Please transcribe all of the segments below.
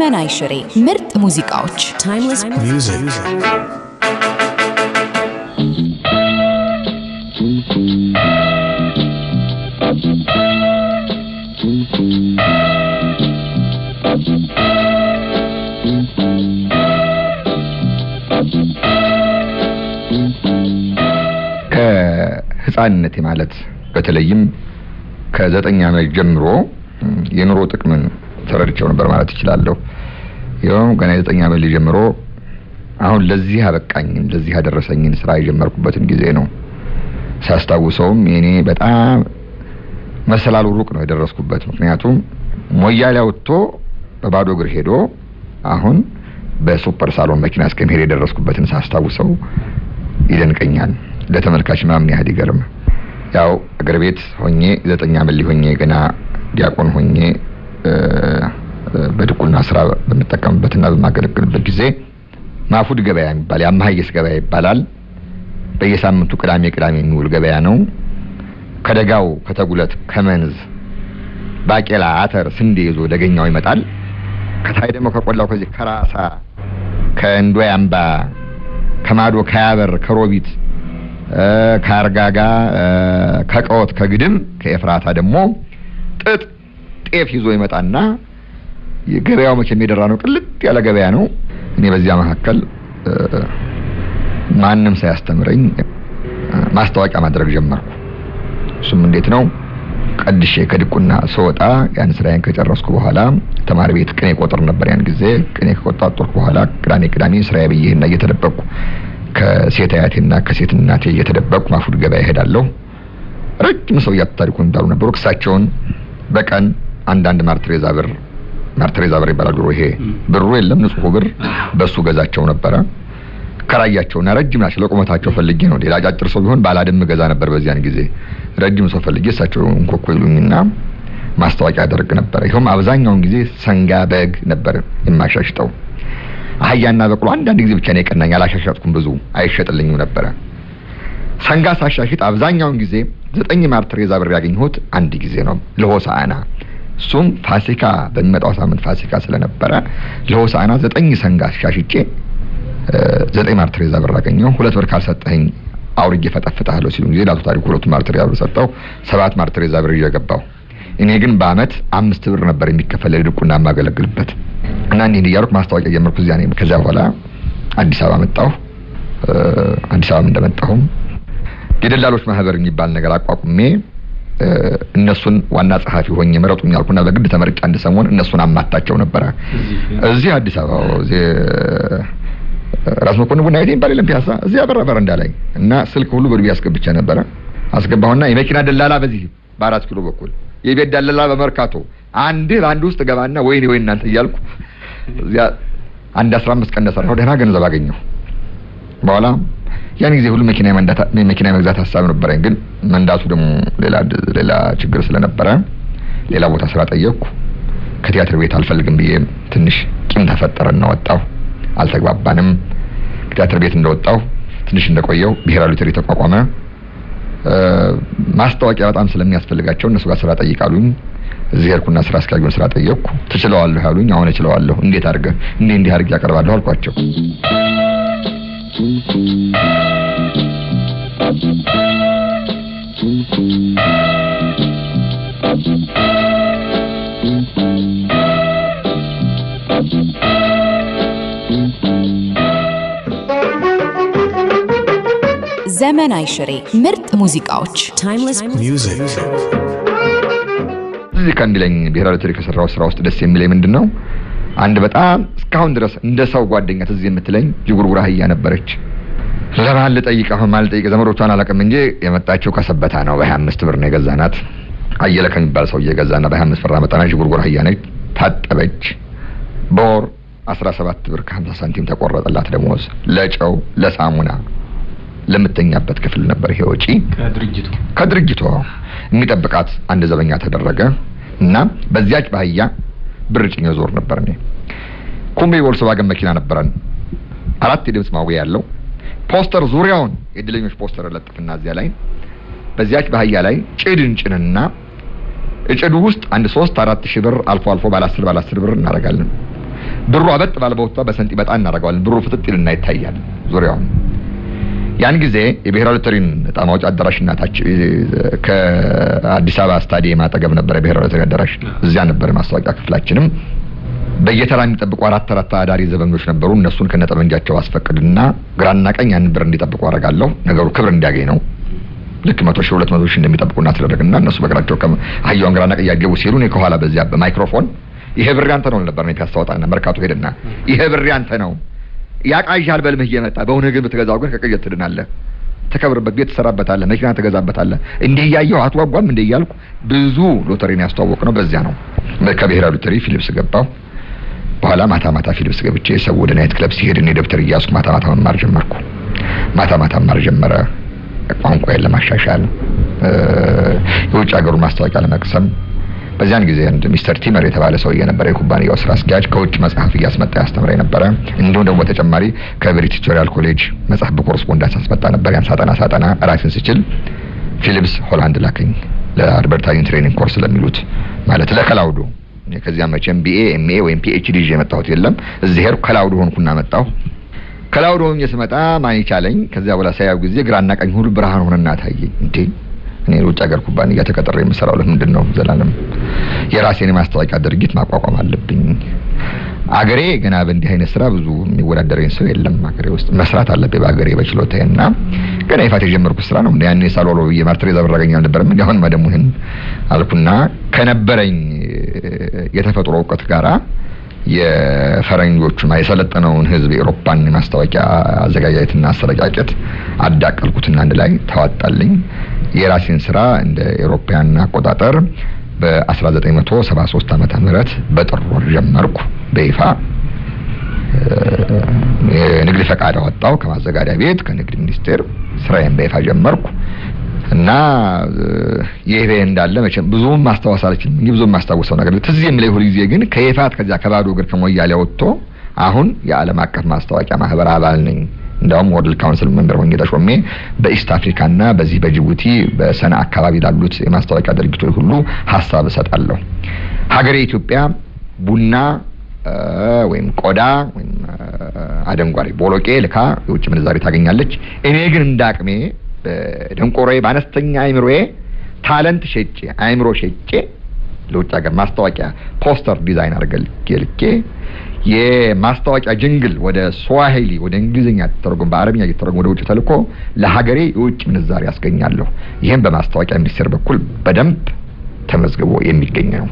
ዘመናዊ ሽሬ ምርጥ ሙዚቃዎች timeless music ከህፃንነቴ ማለት በተለይም ከ9 ዓመት ጀምሮ የኑሮ ጥቅምን ተረድቼው ነበር ማለት እችላለሁ። ያው ገና 9 ዓመት ጀምሮ አሁን ለዚህ አበቃኝ ለዚህ ያደረሰኝን ስራ የጀመርኩበትን ጊዜ ነው ሳስታውሰውም የኔ በጣም መሰላሉ ሩቅ ነው የደረስኩበት። ምክንያቱም ሞያሌ ወጥቶ በባዶ እግር ሄዶ አሁን በሱፐር ሳሎን መኪና እስከመሄድ የደረስኩበትን ሳስታውሰው ይደንቀኛል። ለተመልካች ማምን ያህል ይገርም። ያው አገር ቤት ሆኜ 9 ዓመት ሊሆኜ ገና ዲያቆን ሆኜ በድቁና ስራ በመጠቀምበትና በማገለግልበት ጊዜ ማፉድ ገበያ የሚባል ያማሃየስ ገበያ ይባላል። በየሳምንቱ ቅዳሜ የሚውል ገበያ ነው። ከደጋው ከተጉለት ከመንዝ ባቄላ አተር ስንዴ ይዞ ደገኛው ይመጣል። ከታይ ደግሞ ከቆላው ከዚህ ከራሳ ከእንዶይ አምባ ከማዶ ከያበር ከሮቢት ካርጋጋ ከቀወት ከግድም ከኤፍራታ ደግሞ ጥጥ ጤፍ ይዞ ይመጣና የገበያው መቼም የደራ ነው። ቅልጥ ያለ ገበያ ነው። እኔ በዚያ መካከል ማንንም ሳያስተምረኝ ማስታወቂያ ማድረግ ጀመርኩ። እሱም እንዴት ነው? ቀድሼ ከድቁና ስወጣ ያን ስራዬን ከጨረስኩ በኋላ ተማሪ ቤት ቅኔ ቆጥር ነበር። ያን ጊዜ ቅኔ ከቆጣጠርኩ በኋላ ቅዳሜ ስራዬ ብዬና እየተደበቅኩ ከሴት አያቴና ከሴት እናቴ እየተደበቅኩ ማፉድ ገበያ እሄዳለሁ። ረጅም ሰው ያጣሪኩ እንዳሉ ነበሩ። ክሳቸውን በቀን አንዳንድ ማርትሬዛ ብር ይባላል። ድሮ ይሄ ብሩ የለም ንጹህ ብር በሱ ገዛቸው ነበረ። ከራያቸውና ረጅም ናቸው። ለቁመታቸው ፈልጌ ነው። ሌላ አጫጭር ሰው ቢሆን ባላደም ገዛ ነበር። በዚያን ጊዜ ረጅም ሰው ፈልጌ እሳቸው እንኮኮ ይሉኝና ማስታወቂያ አደርግ ነበር። ይሄም አብዛኛውን ጊዜ ሰንጋ በግ ነበር የማሻሽጠው። አህያና በቅሎ አንዳንድ ጊዜ ብቻ ነው የቀናኝ። አላሻሻጥኩም፣ ብዙ አይሸጥልኝም ነበር። ሰንጋ ሳሻሽጥ አብዛኛውን ጊዜ 9 ማርትሬዛ ብር ያገኘሁት አንድ ጊዜ ነው ለሆሳዕና። እሱም ፋሲካ በሚመጣው ሳምንት ፋሲካ ስለነበረ ለሆሳዕና 9 ሰንጋ ሻሽጬ 9 ማርትሬዛ ብር አገኘሁ። 2 ብር ካልሰጠኝ አውርጄ ፈጠፍጣለሁ ሲሉ ጊዜ ላቱ ታሪኩ 2 ማርትሬዛ ብር ሰጠው። 7 ማርትሬዛ ብር እየገባው እኔ ግን በአመት 5 ብር ነበር የሚከፈል ለድቁና ማገለግልበት እና እንዴ ያርኩ ማስታወቂያ ጀመርኩ። እዚያ ነኝ። ከዛ በኋላ አዲስ አበባ መጣሁ። አዲስ አበባ እንደመጣሁም የደላሎች ማህበር የሚባል ነገር አቋቁሜ እነሱን ዋና ጸሐፊ ሆኜ መረጡኝ አልኩና በግድ ተመርጬ አንድ ሰሞን እነሱን አማታቸው ነበር። እዚህ አዲስ አበባ እዚህ ራስ መኮንን ቡና ቤት ይባላል ፒያሳ እዚያ በረንዳ ላይ እና ስልክ ሁሉ በዱቤ አስገብቼ ነበር። አስገባሁና የመኪና ደላላ በዚህ በ4 ኪሎ በኩል የቤት ደላላ በመርካቶ አንድ ውስጥ ገባና ወይኔ እናንተ እያልኩ እዚያ አንድ 15 ቀን እንደሰራሁ ደህና ገንዘብ አገኘሁ። በኋላ ያን ጊዜ ሁሉ መኪና መግዛት ሐሳብ ነበረኝ። ግን መንዳቱ ደግሞ ሌላ ችግር ስለነበረ ሌላ ቦታ ስራ ጠየቅኩ። ከቲያትር ቤት አልፈልግም ብዬ ትንሽ ቂም ተፈጠረና ወጣሁ። አልተግባባንም። ከቲያትር ቤት እንደወጣሁ ትንሽ እንደቆየው ብሔራዊ ሎተሪ ተቋቋመ። ማስታወቂያ በጣም ስለሚያስፈልጋቸው እነሱ ጋር ስራ ጠይቃሉኝ። እዚህ ሄድኩና ስራ አስኪያጁን ስራ ጠየቅኩ። ትችለዋለህ ያሉኝ። አሁን እችለዋለሁ። እንዴት አድርገህ እንዲህ አድርጌ ያቀርባለሁ አልኳቸው። ዘመናዊ ሽሬ ምርጥ ሙዚቃዎች timeless music እዚህ ከእንዲለኝ ብሔራዊ ሎተሪ ከሰራው ስራ ውስጥ ደስ የሚለኝ ምንድነው? አንድ በጣም እስካሁን ድረስ እንደ ሰው ጓደኛ ትዝ የምትለኝ ጅጉርጉር አህያ ነበረች። ለማል ጠይቀው ማልጠይቀ ዘመዶቿን አላቀም እንጂ የመጣችው ከሰበታ ነው። በ25 ብር ነው የገዛናት። አየለ ከሚባል ሰው እየገዛና በ25 ብር አመጣና ጅጉርጉር አህያ ነች። ታጠበች። በወር 17 ብር ከ50 ሳንቲም ተቆረጠላት ደሞዝ። ለጨው ለሳሙና ለምተኛበት ክፍል ነበር ይሄ ወጪ። ከድርጅቱ የሚጠብቃት አንድ ዘበኛ ተደረገ እና በዚያች ባህያ ብር ጭኜ ዞር ነበር። እኔ ኩምቤ ቮልክስዋገን መኪና ነበረን። 4 የድምጽ ማጉያ ያለው ፖስተር ዙሪያውን የድለኞች ፖስተር ለጥፍና እዚያ ላይ በዚያች ባህያ ላይ ጭድንጭንና እጭዱ ውስጥ አንድ 3-4 ሺህ ብር አልፎ ባለ 10 ብር እናረጋለን። ብሩ አበጥ ባለቦታ በሰንጢ በጣም እናደርጋለን ብሩ ፍጥጥ ይልና ይታያል ዙሪያው ያን ጊዜ የብሔራዊ ሎተሪን ጣማዎች አዳራሽና ታች ከአዲስ አበባ ስታዲየም አጠገብ ነበር የብሔራዊ ሎተሪ አዳራሽ እዚያ ነበር ማስታወቂያ ክፍላችንም በየተራ የሚጠብቁ አራት አዳሪ ዘበኞች ነበሩ እነሱን ከነጠመንጃቸው አስፈቅድና ግራና ቀኝ ያን ብር እንዲጠብቁ አረጋለሁ ነገሩ ክብር እንዲያገኝ ነው ልክ 100,000 200,000 እንደሚጠብቁና ተደረገና እነሱ በግራቸው አህያውን ግራና ቀኝ ያገቡ ሲሉ ነው ከኋላ በዚያ በማይክሮፎን ይሄ ብር ያንተ ነው ነበር ነው ያስተዋጣና መርካቶ ሄደና ይሄ ብር ያንተ ነው ያቃይሻል በልምህ እየመጣ በእውነ ግን ብትገዛው ግን ከቀየት ትድናለህ ተከብርበት ቤት ተሰራበታለህ መኪና ተገዛበታለህ እንዴ ያያየው አትዋጓም እንዴ ያልኩ ብዙ ሎተሪን ያስተዋወቅ ነው በዚያ ነው ከብሔራዊ ሎተሪ ፊሊፕስ ገባው በኋላ ማታ ፊሊፕስ ገብቼ ሰው ወደ ናይት ክለብ ሲሄድ እኔ ደብተር እያስኩ ማታ መማር ጀመርኩ ማታ መማር ጀመረ ቋንቋዬን ለማሻሻል የውጭ ሀገሩ ማስታወቂያ ለመቅሰም በዚያን ጊዜ አንድ ሚስተር ቲመር የተባለ ሰው የነበረ የኩባንያው ስራ አስኪያጅ ከውጭ መጽሐፍ እያስመጣ ያስተምረኝ ነበር እንደው ደግሞ ተጨማሪ ከብሪቲሽ ቱቶሪያል ኮሌጅ መጽሐፍ በኮረስፖንዳንስ አስመጣ ነበር ያን ሳጠና ራሴን ስችል ፊሊፕስ ሆላንድ ላከኝ ለአድቨርታይዚንግ ትሬኒንግ ኮርስ ለሚሉት ማለት ለከላውዶ ከዚያ መቼም ቢኤ ኤምኤ ወይም ፒኤችዲ ይዤ መጣሁት የለም እዚህ ሄርኩ ከላውዶ ሆንኩና መጣሁ ከላውዶ ሆኜ ስመጣ ማን ይቻለኝ ከዚያ በኋላ ሳያው ጊዜ ግራና ቀኝ ሁሉ ብርሃን ሆነና ታየኝ እንዴ እኔ ውጭ ሀገር ኩባንያ ተቀጥሬ የምሰራው ለምንድን ነው ዘላለም የራሴን ማስታወቂያ ድርጅት ማቋቋም አለብኝ አገሬ ገና በእንዲህ አይነት ስራ ብዙ የሚወዳደረኝ ሰው የለም አገሬ ውስጥ መስራት አለብኝ በአገሬ በችሎታዬና ገና ይፋት የጀመርኩት ስራ ነው ያኔ ሳሎሎ የማርትሬዛ ብራገኛ ነበር ምን ያሁን ማደሙህን አልኩና ከነበረኝ የተፈጥሮ ዕውቀት ጋራ የፈረንጆቹ የሰለጠነውን ህዝብ የአውሮፓን ማስታወቂያ አዘጋጃጀትና አሰረጫጨት አዳቀልኩትና አንድ ላይ ተዋጣልኝ የራሴን ስራ እንደ አውሮፓውያን አቆጣጠር በ1973 ዓመተ ምህረት በጥር ወር ጀመርኩ በይፋ የንግድ ፈቃድ አወጣው ከማዘጋጃ ቤት ከንግድ ሚኒስቴር ስራዬን በይፋ ጀመርኩ እና ይሄ እንዳለ መቼም ብዙም ማስተዋወስ አልችልም ብዙም ማስተዋወሰው ነገር ትዝ የሚለኝ ሁሉ ጊዜ ግን ከይፋት ከዚያ ከባዶ እግር ከሞያሌ ወጥቶ አሁን የዓለም አቀፍ ማስታወቂያ ማህበር አባል ነኝ እንዳውም ወርልድ ካውንስል ሜምበር ሆኜ ተሾሜ በኢስት አፍሪካና በዚህ በጅቡቲ በሰና አካባቢ ላሉት የማስታወቂያ ድርጅቶች ሁሉ ሐሳብ እሰጣለሁ ሀገሬ ኢትዮጵያ ቡና ወይም ቆዳ ወይም አደንጓሬ ቦሎቄ ልካ የውጭ ምንዛሪ ታገኛለች እኔ ግን እንዳቅሜ በደንቆሮዬ ባነስተኛ አይምሮዬ ታለንት ሸጬ አይምሮ ሸጬ ለውጭ ሀገር ማስታወቂያ ፖስተር ዲዛይን አርገልኬ የማስታወቂያ ጅንግል ወደ ስዋሂሊ ወደ እንግሊዝኛ ተተረጎም በአረብኛ እየተተረጎም ወደ ውጭ ተልኮ ለሀገሬ የውጭ ምንዛሪ ያስገኛለሁ ይሄን በማስታወቂያ ሚኒስቴር በኩል በደንብ ተመዝግቦ የሚገኝ ነው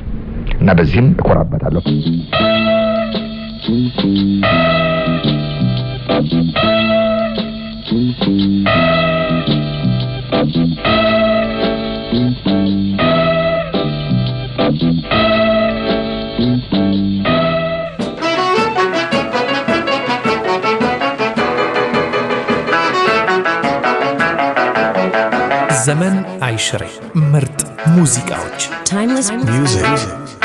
እና በዚህም እኮራበታለሁ ዘመን አይሽሬ ምርጥ ሙዚቃዎች Timeless music.